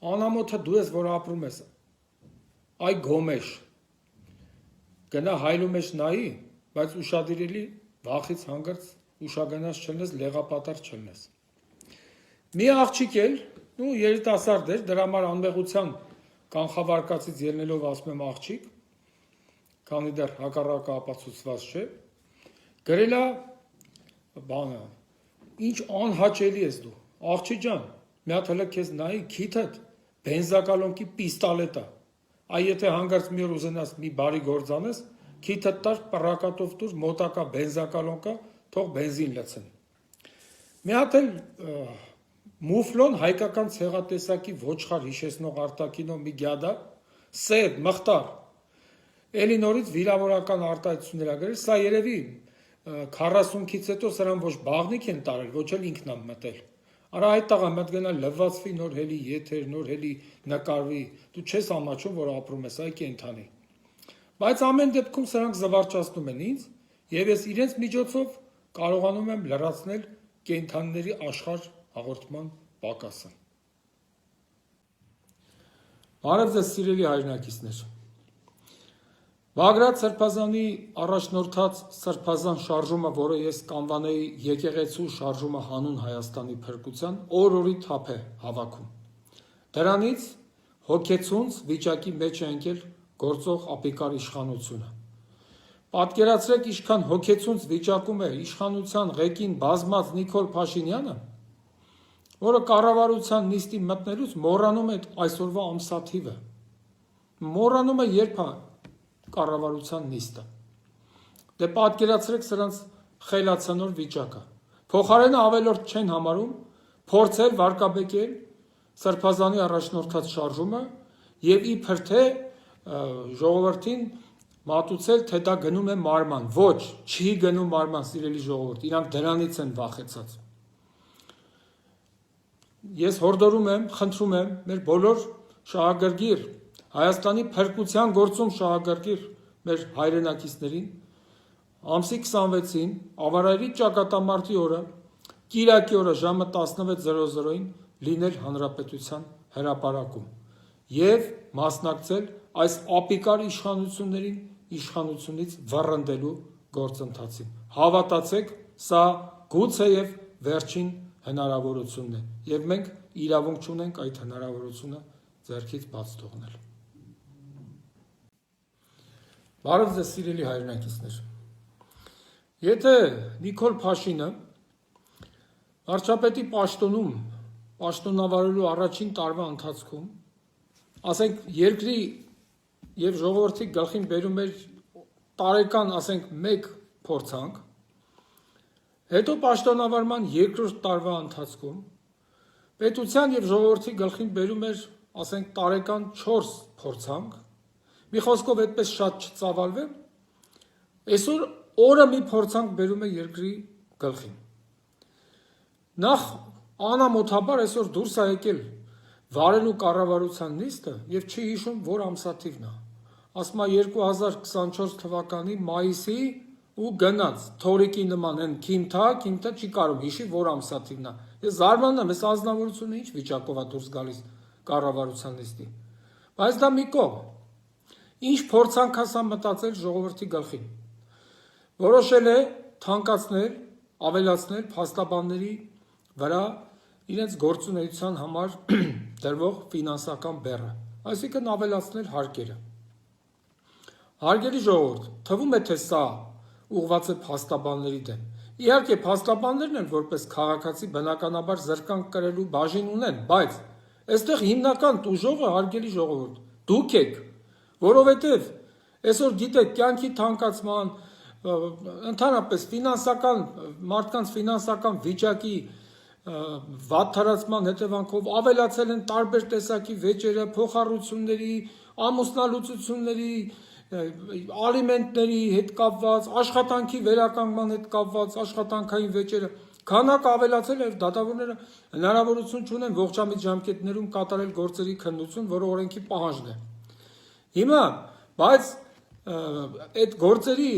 անամոթը դու ես, որ ապրում ես, այ գոմեշ, գնա հայլու մեջ նայի, բայց ուշադիրելի վախից հանգրց ուշագնաց չլնես, լեղապատար չլնես։ Մի աղջիկ էլ, երիտասարդ էր, դրա համար անմեղության կանխավարկածից ելնելով ասում եմ աղջիկ, քանի դեռ հակառակը ապացուցված չէ, գրել է բանը, ինչ անհաճելի ես դու, աղջի ջան, մի հատ հələ քեզ նայի, քիթդ բենզակալոնքի պիստոլետ է, այ եթե հանգարց մի օր ուզենաս մի բարի գործ անես, քիթդ տար պռակատով տուր մոտակա բենզակալոնկա, թող բենզին լցեն։ Մի հատ էլ մուֆլոն հայկական ցեղատեսակի ոչխար հիշեցնող արտակինով մի գյադա, սեդ, մխտար, էլի նորից վիրավորական արտահայտություններ ա գրել, սա երևի 40-ից հետո սրան ոչ բաղնիք են տարել, ոչ էլ ինքն ա մտել։ Արա այդ տաղա մտ գնա լվացվի, նոր հելի եթեր, նոր հելի նկարվի, դու չես ամաչում, որ ապրում ես, այ կենդանի։ Բայց ամեն դեպքում սրանք զվարճացնում են ինձ, եւ ես իրենց միջոցով կարողանում եմ լրացնել կենդանիների աշխարհ հաղորդման պակասը։ Բարև ձեզ սիրելի հայրենակիցներ։ Բագրատ Սրբազանի առաջնորդած Սրբազան շարժումը, որը ես կանվանեի եկեղեցու շարժումը հանուն Հայաստանի փրկության, օր-օրի թափ է հավաքում։ Դրանից հոգեցունց վիճակի մեջ է ընկել գործող ապիկար իշխանությունը։ Պատկերացրեք ինչքան հոգեցունց վիճակում է իշխանության ղեկին բազմած Նիկոլ Փաշինյանը, որը կառավարության նիստի մտնելուց մոռանում է այսօրվա ամսաթիվը, մոռանում է երբ է կառավարության նիստը։ Դե պատկերացրեք սրանց խելացնոր վիճակը։ Փոխարենը ավելորդ չեն համարում փորձել վարկաբեկել Սրբազանի առաջնորդած շարժումը եւ իբր թե ժողովրդին մատուցել, թե դա գնում է մարման։ Ոչ, չի գնում մարման, սիրելի ժողովուրդ, իրանք դրանից են վախեցած։ Ես հորդորում եմ, խնդրում եմ մեր բոլոր շահագրգիռ, Հայաստանի փրկության գործում շահագրգիռ մեր հայրենակիցներին ամսի 26-ին Ավարայրի ճակատամարտի օրը, Կիրակի օրը ժամը 16:00-ին լինել հանրապետության հրապարակում եւ մասնակցել այս ապիկար իշխանությունից վռնդելու գործընթացին։ Հավատացեք, սա գուցեև վերջին հնարավորությունն է եւ մենք իրավունք չունենք այդ հնարավորությունը ձեռքից բաց թողնել։ Բարև ձեզ սիրելի հայրենակիցներ։ Եթե Նիկոլ Փաշինը վարչապետի պաշտոնում պաշտոնավարելու առաջին տարվա ընթացքում, ասենք երկրի եւ ժողովրդի գլխին բերում էր տարեկան, ասենք 1 փորձանք, հետո պաշտոնավարման երկրորդ տարվա ընթացքում պետության եւ ժողովրդի գլխին բերում էր, ասենք տարեկան 4 փորձանք, մի խոսքով այդպես շատ չծավալվեմ, այսօր օրը մի փորձանք բերում է երկրի գլխին։ Նախ անամոթաբար այսօր դուրս է եկել վարելու կառավարության նիստը եւ չի հիշում, որ ամսաթիվն է։ Ասում է 2024 թվականի մայիսի ու գնաց թորիկի նման են քիմթա չի կարող հիշի, որ ամսաթիվն է։ Ես զարմանում եմ, այս ազնվորությունը ինչ վիճակով է դուրս գալիս կառավարության նիստի։ Բայց դա մի կողմ։ Ինչ փորձանք ասա մտածել ժողովրդի գլխին։ Որոշել է թանկացնել, ավելացնել փաստաբանների վրա իրենց գործունեության համար դրվող ֆինանսական բեռը, այսինքն ավելացնել հարկերը։ Հարգելի ժողովուրդ, թվում է թե սա ուղղված է փաստաբանների դեմ։ Իհարկե փաստաբաններն են որպես քաղաքացի բնականաբար զրկանք կրելու բաժին ունեն, բայց այստեղ հիմնական տուժողը հարգելի ժողովուրդ դուք եք, որովհետև այսօր գիտեք կյանքի թանկացման, ընդհանրապես ֆինանսական մարդկանց ֆինանսական վիճակի վատթարացման հետևանքով ավելացել են տարբեր տեսակի վեճերը, փոխառությունների, ամուսնալուծությունների, ալիմենտների հետ կապված, աշխատանքի վերականգնման հետ կապված, աշխատանքային վեճերը, քանակը ավելացել է, դատավորները հնարավորություն չունեն ողջամիտ ժամկետներում կատարել գործերի քննություն, որը օրենքի պահանջն է։ Հիմա, բայց այդ գործերի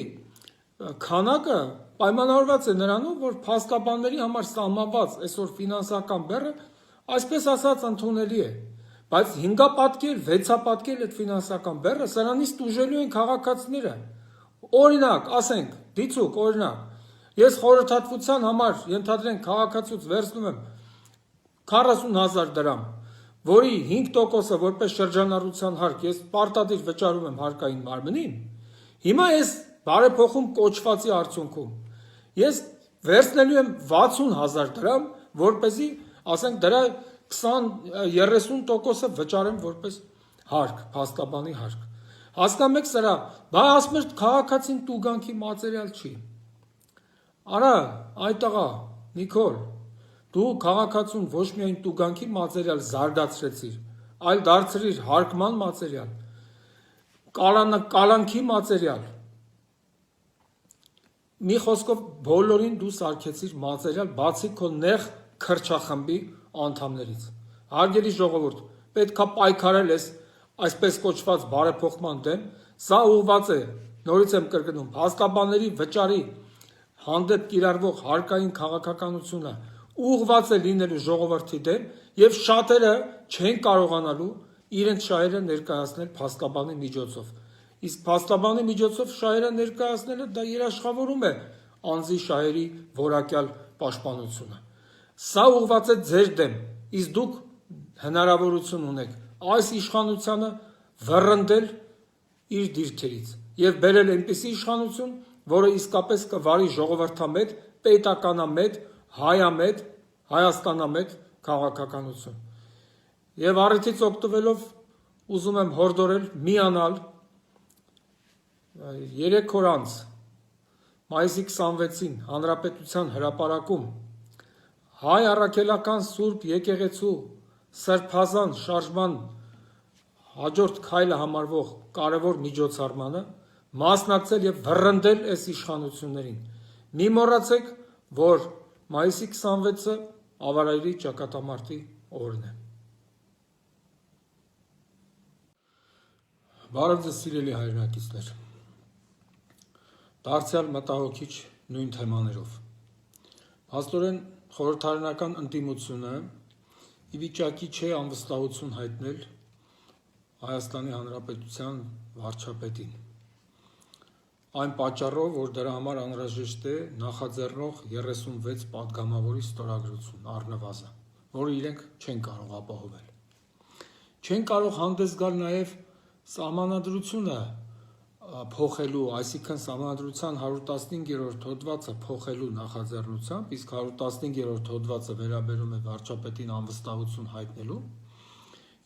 քանակը պայմանավորված է նրանով, որ փաստաբանների համար սահմանված այսօր ֆինանսական բեռը այսպես ասած ընդունելի է, բայց 5-պատկել, 6-պատկել այդ ֆինանսական բեռը սրանից տուժելու են քաղաքացիները։ Օրինակ, ասենք, դիցուկ, օրինակ, ես խորհրդատվության համար ենթադրենք քաղաքացուց վերցնում եմ 40,000 դրամ, որի 5%-ը որպես շրջանառության հարկ ես պարտադիր վճարում եմ հարկային մարմնին, հիմա ես բարեփոխում կոչվածի արդյունքում ես վերցնելու եմ 60,000 դրամ, որպեսզի, ասենք, դրա 20-30%-ը վճարեմ որպես հարկ, փաստաբանի հարկ։ Հասկանում եք սրա, բայց ասում եմ քաղաքացին տուգանքի մատերիալ չի։ Արա, այդ տղա, Նիկոլ, դու քաղաքացուն ոչ միայն տուգանքի մատերիալ զարգացրեցիր, այլ դարձրիր հարկման մատերիալ, կալանքի մատերիալ։ Մի խոսքով բոլորին դու սարքեցիր մատերիալ, բացի քո նեղ քրչախմբի անդամներից։ Հարգելի ժողովուրդ, պետքա պայքարել այսպես կոչված բարեփոխման դեմ, սա ուղղված է, նորից եմ կրկնում, փաստաբանների վճարի հանդեպ կիրառվող հարկային քաղաքականությունը ուղղված է լինելու ժողովրդի դեմ եւ շատերը չեն կարողանալու իրենց շահերը ներկայացնել փաստաբանի միջոցով։ Իսկ փաստաբանի միջոցով շահերը ներկայացնելը դա երաշխավորում է անձի շահերի որակյալ պաշտպանությունը։ Սա ուղղված է ձեր դեմ, իսկ դուք հնարավորություն ունեք այս իշխանությանը վռնդել իր դիրքերից եւ բերել այնպիսի իշխանություն, որը իսկապես կվարի ժողովրդամետ, պետականամետ, հայամետ, հայաստանամետ քաղաքականություն։ Եվ առիթից օգտվելով ուզում եմ հորդորել միանալ 3 օր անց մայիսի 26-ին Հանրապետության հրապարակում հայ առաքելական Սուրբ եկեղեցու սրբազան շարժման հաջորդ քայլը համարվող կարևոր միջոցառմանը մասնակցել եւ վռնդել այս իշխանություններին։ Մի մոռացեք, որ մայիսի 26-ը Ավարայրի ճակատամարտի օրն է։ Բարև ձեզ սիրելի հայրենակիցներ։ Դարձյալ մտահոգիչ նույն թեմաներով։ Փաստորեն խորհրդարանական ընդդիմությունը ի վիճակի չէ անվստահություն հայտնել Հայաստանի Հանրապետության վարչապետին։ Այն պատճառով, որ դրա համար անհրաժեշտ է նախաձեռնող 36 պատգամավորի ստորագրություն առնվազն, որը իրենք չեն կարող ապահովել։ Չեն կարող հանդես գալ նաև սահմանադրությունը փոխելու, այսինքն սահմանադրության 115-րդ հոդվածը փոխելու նախաձեռնությամբ, իսկ 115-րդ հոդվածը վերաբերում է վարչապետին անվստահություն հայտնելու,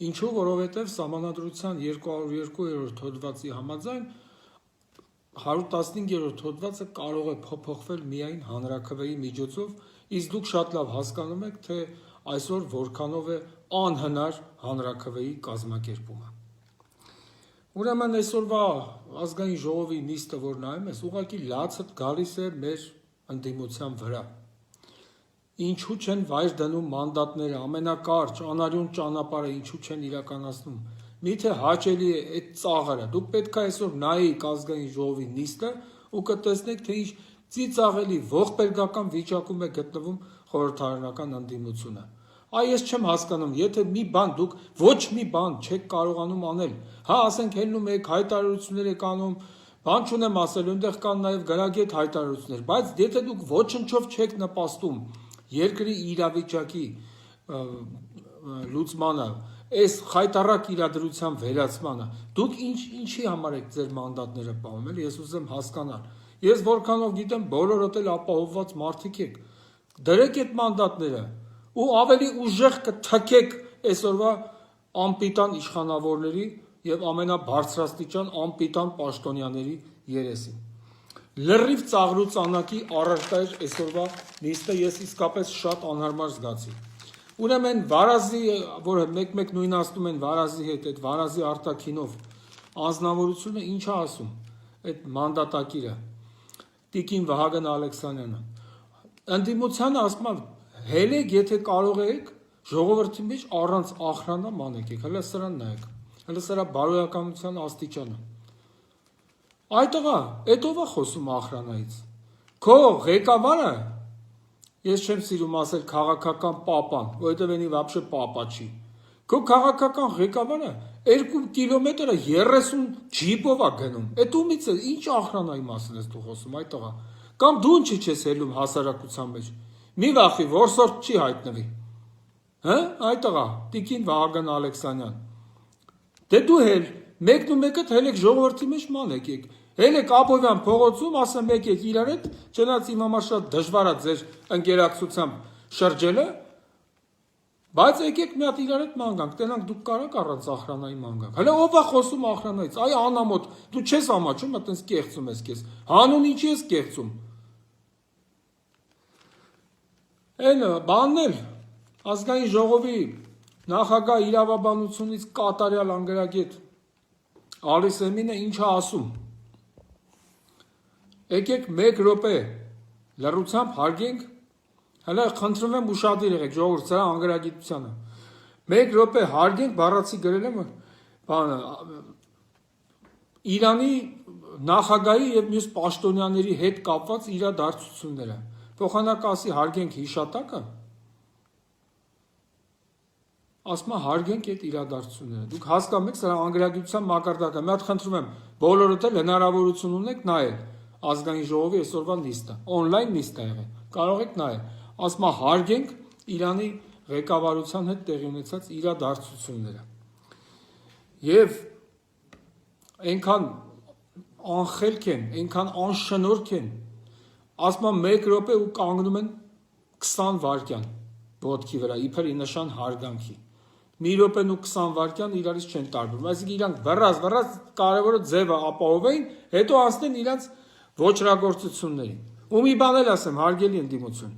ինչու, որովհետև սահմանադրության 202-րդ հոդվածի համաձայն 115-րդ հոդվածը կարող է փոփոխվել միայն հանրաքվեի միջոցով, իսկ դուք շատ լավ հասկանում եք, թե այսօր որքանով է անհնար հանրաքվեի կազմակերպումը։ Ուրեմն այսօրվա ազգային ժողովի նիստը, որ նայում ես, ուղղակի լացդ գալիս է մեր ընդդիմության վրա։ Ինչու չեն վայր դնում մանդատները, ամենակարճ, անարյուն ճանապարհը ինչու չեն իրականացնում։ Միթե հաճելի է այդ ծաղրը։ Դուք պետք է այսօր նայեք ազգային ժողովի նիստը ու կտեսնեք, թե ինչ ծիծաղելի ողբերգական վիճակում է գտնվում խորհրդարանական ընդդիմությունը։ Ես չեմ հասկանում, եթե մի բան դուք ոչ մի բան չեք կարողանում անել, ասենք հելնում եք, հայտարարություններ եք անում, բան չունեմ ասել, այնտեղ կան նաև գրագետ հայտարարություններ, բայց եթե դուք ոչնչով չեք նպաստում երկրի իրավիճակի լուծմանը, այս խայտառակ իրադրության վերացմանը, դուք ինչի համար եք ձեր մանդատները պահում, ես ուզեմ հասկանալ։ Ես որքանով գիտեմ, բոլորդ էլ ապահովված մարդիկ եք։ Դրեք այդ մանդատները ու ավելի ուժեղ կթքեք այսօրվա անպիտան իշխանավորների եւ ամենաբարձրաստիճան անպիտան պաշտոնյաների երեսին։ Լրիվ ծաղրուծանակի առարկա էր այսօրվա նիստը, ես իսկապես շատ անհարմար զգացի։ Ուրեմն վարազի, որը մեկ-մեկ նույնացնում են վարազի հետ, այդ վարազի արտաքինով անձնավորությունը ինչ է ասում, այդ մանդատակիրը, Տիկին Վահագն Ալեքսանյանը։ Ընդդիմությանը ասում է, հելեք, եթե կարող եք, ժողովրդի մեջ առանց ախրանա մանեկեք, հələ սրան նայեք, հələ սրա բարոյականության աստիճանը։ Այդ աղա, այդ ով է խոսում ախրանայից։ Քո ղեկավարը, ես չեմ սիրում ասել քաղաքական պապան, որովհետև ինի вообще պապա չի։ Քո քաղաքական ղեկավարը 2 կիլոմետրը 30 ջիպով է գնում։ Այդ ումից է, ինչ ախրանայի մասին ես դու խոսում, այդ աղա։ Կամ դու ինչի չես հելում հասարակության մեջ։ Մի վախի, որսորդ չի հայտնվի։ Այդ աղա, Տիկին Վահագն Ալեքսանյան։ Դե դու հել, մեկն ու մեկը հելեք ժողովրդի մեջ մանեք, հելեք Աբովյան փողոցում, ասեմ եկեք իրար հետ, չնայած իմ համար շատ դժվար է ձեր ընկերակցությամբ շրջելը, բայց եկեք մի հատ իրար հետ ման գանք, տենանք դուք կարաք առանց ախրանայի ման գանք։ Հələ ով է խոսում ախրանայից, այ անամոթ, դու չես ամաչում, այտենց կեղծում ես քեզ։ Հանուն ինչի ես կեղծում։ Այն բանն էլ ազգային ժողովի նախագահ իրավաբանությունից կատարյալ անգրագետ Ալիս Էմինը ինչ է ասում։ Եկեք 1 րոպե լռությամբ հարգենք, հələ խնդրում եմ ուշադիր եղեք ժողովուրդ սրա անգրագիտությանը։ 1 րոպե հարգենք, բառացի գրել եմ բանը Իրանի նախագահի եւ մյուս պաշտոնյաների հետ կապված իրադարձությունները։ Փոխանակասի հարգենք հիշատակը։ Ասма հարգենք այդ իրադարձությունները։ Դուք հասկանում եք սրա անգրագիտության մակարդակը։ Մի հատ խնդրում եմ, բոլորդ էլ հնարավորություն ունեք նայել ազգային ժողովի այսօրվա նիստը, on-line նիստ է եղել։ Կարող եք նայել։ Ասма հարգենք Իրանի ղեկավարության հետ տեղի ունեցած իրադարձությունները։ Եվ այնքան անխելք են, այնքան անշնորհք են, ասում եմ 1 րոպե ու կանգնում են 20 վայրկյան ոտքի վրա, իբր ի նշան հարգանքի։ 1 րոպեն ու 20 վայրկյան իրարից չեն տարբերվում, այսինքն իրանք վռած կարևորը ձևը ապահովեին, հետո անցնեն իրանք ոչրագործություններին։ Ու մի բան էլ ասեմ, հարգելի ընդդիմություն,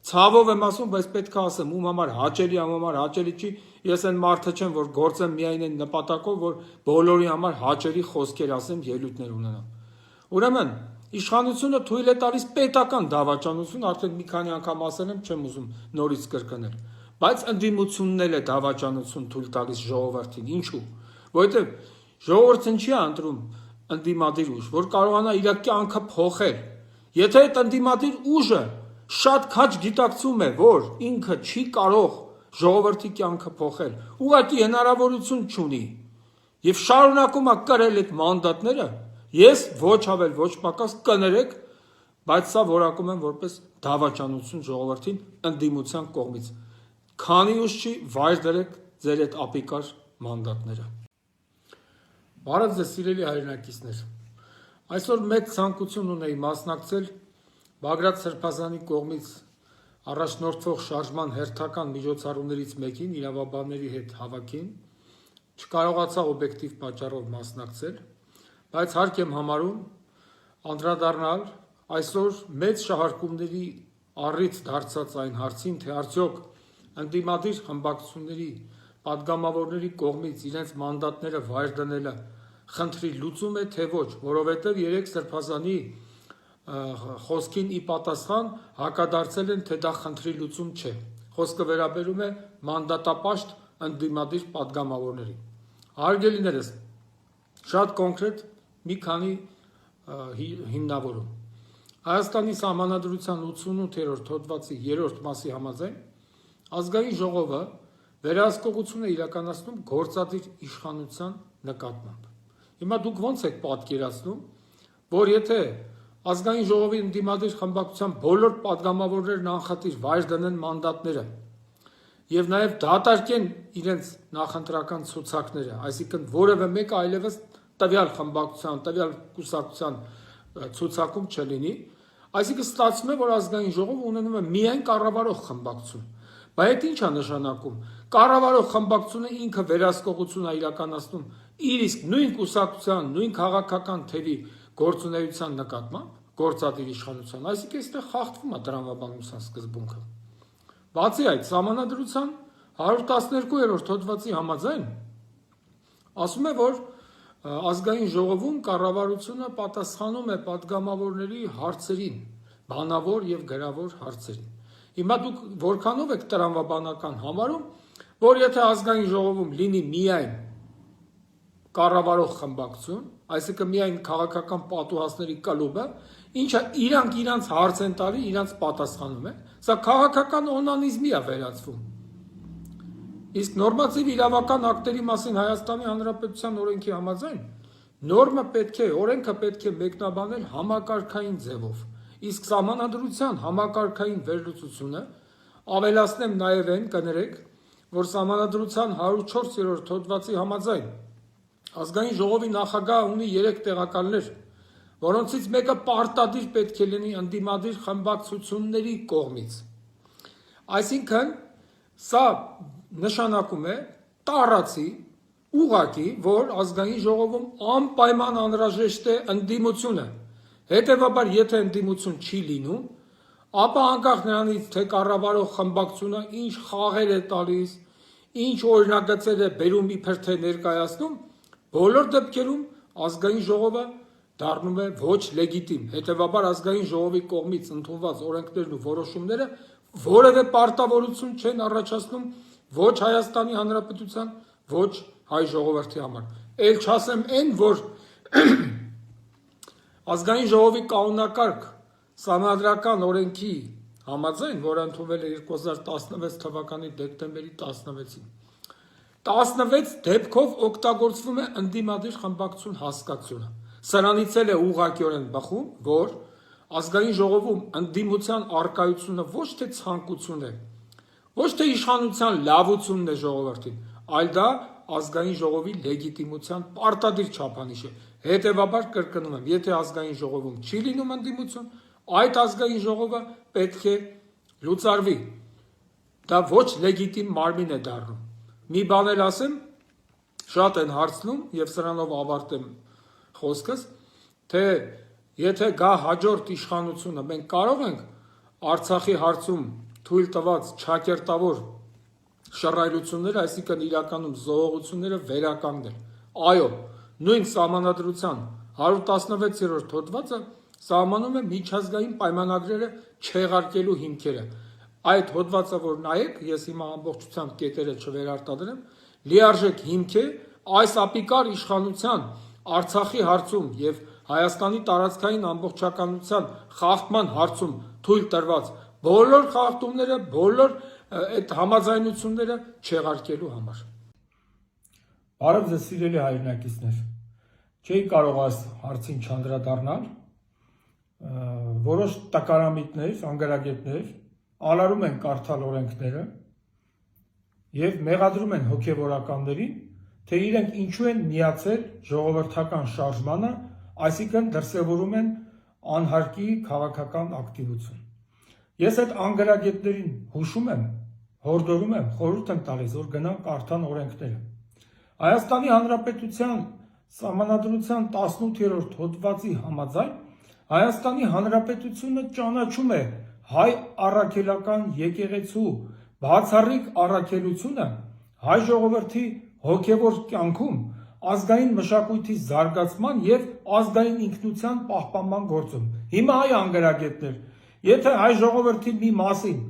ցավով եմ ասում, բայց պետք է ասեմ, ում համար հաճելի, ում համար հաճելի չի, ես այն մարդը չեմ, որ գործեմ միայն այն նպատակով, որ բոլորի համար հաճելի խոսքեր ասեմ, ելույթներ ունենամ։ Ուրեմն, իշխանությունը թույլ է տալիս պետական դավաճանություն, արդեն մի քանի անգամ ասել եմ, չեմ ուզում նորից կրկնել, բայց ընդդիմությունն էլ է դավաճանություն թույլ տալիս ժողովրդին, ինչու՞։ Որովհետև ժողովուրդն չի ընտրում ընդդիմադիր ուժ, որ կարողանա իր կյանքը փոխել։ Եթե այդ ընդդիմադիր ուժը շատ քաջ գիտակցում է, որ ինքը չի կարող ժողովրդի կյանքը փոխել, ուղղակի հնարավորություն չունի եւ շարունակում է կրել այդ մանդատները, ես ոչ ավել ոչ պակաս կներեք, բայց սա որակում եմ որպես դավաճանություն ժողովրդին ընդդիմության կողմից։ Քանի ուժ չի վայր դրեք ձեր այդ ապիկար մանդատները։ Բարև ձեզ սիրելի հայրենակիցներ։ Այսօր մեծ ցանկություն ունեի մասնակցել Բագրատ Սրբազանի կողմից առաջնորդվող շարժման հերթական միջոցառումներից մեկին իրավաբանների հետ հավաքին, չկարողացա օբյեկտիվ պատճառով մասնակցել, բայց հարկ եմ համարում անդրադառնալ այսօր մեծ շահարկումների առիթ դարձած այն հարցին, թե արդյոք ընդդիմադիր խմբակցությունների պատգամավորների կողմից իրենց մանդատները վայր դնելը խնդրի լուծում է, թե ոչ, որովհետև երեք Սրբազանի խոսքին ի պատասխան հակադարձել են, թե դա խնդրի լուծում չէ։ Խոսքը վերաբերում է մանդատապաշտ ընդդիմադիր պատգամավորներին։ Հարգելիներս, շատ կոնկրետ մի քանի հիմնավորում։ Հայաստանի Սահմանադրության 88-րդ հոդվածի 3-րդ մասի համաձայն ազգային ժողովը վերահսկողություն է իրականացնում գործադիր իշխանության նկատմամբ։ Հիմա դուք ո՞նց եք պատկերացնում, որ եթե ազգային ժողովի ընդդիմադիր խմբակցության բոլոր պատգամավորներն անխտիր վայր դնեն մանդատները եւ նաեւ դատարկեն իրենց նախընտրական ցուցակները, այսինքն որևէ մեկը այլևս տվյալ խմբակցության, տվյալ կուսակցության ցուցակում չլինի, այսինքն ստացվում է, որ ազգային ժողովը ունենում է միայն կառավարող խմբակցություն։ Բայց այդ ի՞նչ է նշանակում։ Կառավարող խմբակցությունը ինքը վերահսկողություն է իրականացնում իր իսկ նույն կուսակցության, նույն քաղաքական թևի գործունեության նկատմամբ, գործադիր իշխանության, այսինքն այստեղ խախտվում է տրամաբանության սկզբունքը։ Բացի այդ, Սահմանադրության 112-րդ հոդվածի համաձայն ասում է, որ ազգային ժողովում կառավարությունը պատասխանում է պատգամավորների հարցերին, բանավոր եւ գրավոր հարցերին։ Հիմա դուք որքանով եք տրամաբանական համարում, որ եթե ազգային ժողովում լինի միայն կառավարող խմբակցություն, այսինքն միայն քաղաքական պատուհասների կլուբը, ինչը իրանք հարց են տալի, իրանք պատասխանում են, սա քաղաքական օնանիզմի է վերածվում։ Իսկ նորմատիվ իրավական ակտերի մասին Հայաստանի Հանրապետության օրենքի համաձայն օրենքը պետք է մեկնաբանել համակարգային ձևով, իսկ Սահմանադրության համակարգային վերլուծությունը ավելացնեմ նաև այն կներեք, որ Սահմանադրության 104-րդ հոդվածի համաձայն ազգային ժողովի նախագահը ունի 3 տեղակալներ, որոնցից մեկը պարտադիր պետք է լինի ընդդիմադիր խմբակցությունների կողմից։ Այսինքն սա նշանակում է տառացի ուղղակի, որ ազգային ժողովում անպայման անհրաժեշտ է ընդդիմությունը։ Հետևաբար, եթե ընդդիմություն չի լինում, ապա անկախ նրանից, թե կառավարող խմբակցությունը ինչ խաղեր է տալիս, ինչ օրինագծեր է բերում իբր թե ներկայացնում, բոլոր դեպքերում ազգային ժողովը դառնում է ոչ լեգիտիմ։ Հետևաբար ազգային ժողովի կողմից ընդունված օրենքներն ու որոշումները որևէ պարտավորություն չեն առաջացնում ոչ Հայաստանի Հանրապետության, ոչ հայ ժողովրդի համար։ Էլ չասեմ այն, որ ազգային ժողովի կանոնակարգ սահմանադրական օրենքի համաձայն, որը ընդունվել է 2016 թվականի դեկտեմբերի 16-ին, 16 դեպքով օգտագործվում է ընդդիմադիր խմբակցություն հասկացությունը։ Սրանից էլ է ուղղակիորեն բխում, որ ազգային ժողովում ընդդիմության առկայությունը ոչ թե ցանկություն է, ոչ թե իշխանության լավությունն է ժողովրդին, այլ դա ազգային ժողովի լեգիտիմության պարտադիր չափանիշ է։ Հետևաբար կրկնում եմ, եթե ազգային ժողովում չի լինում ընդդիմություն, այդ ազգային ժողովը պետք է լուծարվի։ Դա ոչ լեգիտիմ մարմին է դառնում։ Մի բան էլ ասեմ, շատ են հարցնում եւ սրանով ավարտեմ խոսքս, թե եթե գա հաջորդ իշխանությունը, մենք կարող ենք Արցախի հարցում թույլ տված ճակերտավոր շռայլությունները, այսինքն իրականում զոհողությունները վերականգնել։ Այո, նույն սահմանադրության 116-րդ հոդվածը սահմանում է միջազգային պայմանագրերը չեղարկելու հիմքերը։ Այդ հոդվածը, որ նայեք, ես հիմա ամբողջությամբ կետերը չվերարտադրեմ, լիարժեք հիմք է այս ապիկար իշխանության Արցախի հարցում եւ Հայաստանի տարածքային ամբողջականության խախտման հարցում թույլ տրված բոլոր խախտումները, բոլոր այդ համաձայնությունները չեղարկելու համար։ Բարև ձեզ սիրելի հայրենակիցներ։ Չէի կարող այս հարցին չանդրադառնալ։ Որոշ տակարամիտներ, անգարագետներ ալարում են կարդալ օրենքները եւ մեղադրում են հոգեվորականներին, թե իրենք ինչու են միացել ժողովրդական շարժմանը, այսինքն դրսևորում են անհարկի քաղաքական ակտիվություն։ Ես այդ անգարագետներին հուշում եմ, հորդորում եմ, խորհուրդ եմ տալիս, որ գնան կարդան օրենքները։ Հայաստանի Հանրապետության Սահմանադրության 18-րդ հոդվածի համաձայն Հայաստանի Հանրապետությունը ճանաչում է հայ առաքելական եկեղեցու բացառիկ առաքելությունը հայ ժողովրդի հոգևոր կյանքում ազգային մշակույթի զարգացման եւ ազգային ինքնության պահպանման գործում։ Հիմա այ անգարագետներ, եթե հայ ժողովրդի մի մասին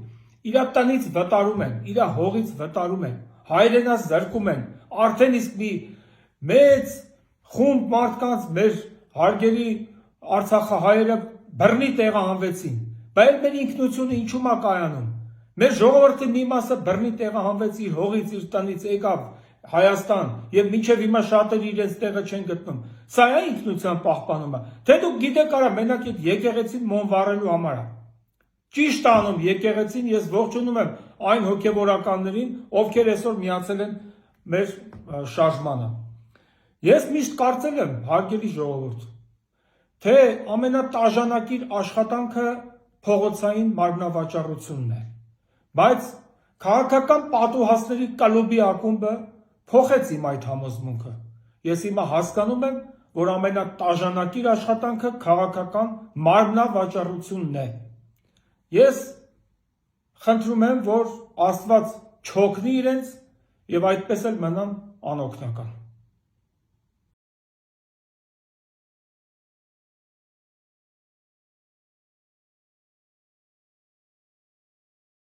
իր տնից վտարում են, իր հողից վտարում են, հայրենաց զրկում են, արդեն իսկ մի մեծ խումբ մարդկանց մեր հարգելի արցախահայերը բռնի տեղահանվեցին, բայց մեր ինքնությունը ինչու՞մ է կայանում։ Մեր ժողովրդի մի մասը բռնի տեղահանվեց իր հողից, իր տնից եկավ Հայաստան եւ մինչեւ հիմա շատերը իրենց տեղը չեն գտնում։ Սա է ինքնության պահպանումը։ Թե դուք գիտեք արա մենակ այդ եկեղեցին մոն վառելու համար է։ Ճիշտ անում եկեղեցին, ես ողջունում եմ այն հոգեվորականներին, ովքեր այսօր միացել են մեր շարժմանը։ Ես միշտ կարծել եմ, հարգելի ժողովուրդ, թե ամենատաժանակիր աշխատանքը փողոցային մարմնավաճառությունն է։ Բայց քաղաքական պատուհասների կլուբի ակումբը փոխեց իմ այդ համոզմունքը։ Ես հիմա հասկանում եմ, որ ամենատաժանակիր աշխատանքը քաղաքական մարմնավաճառությունն է։ Ես խնդրում եմ, որ Աստված չօգնի իրենց եւ այդպես էլ մնան անօգնական։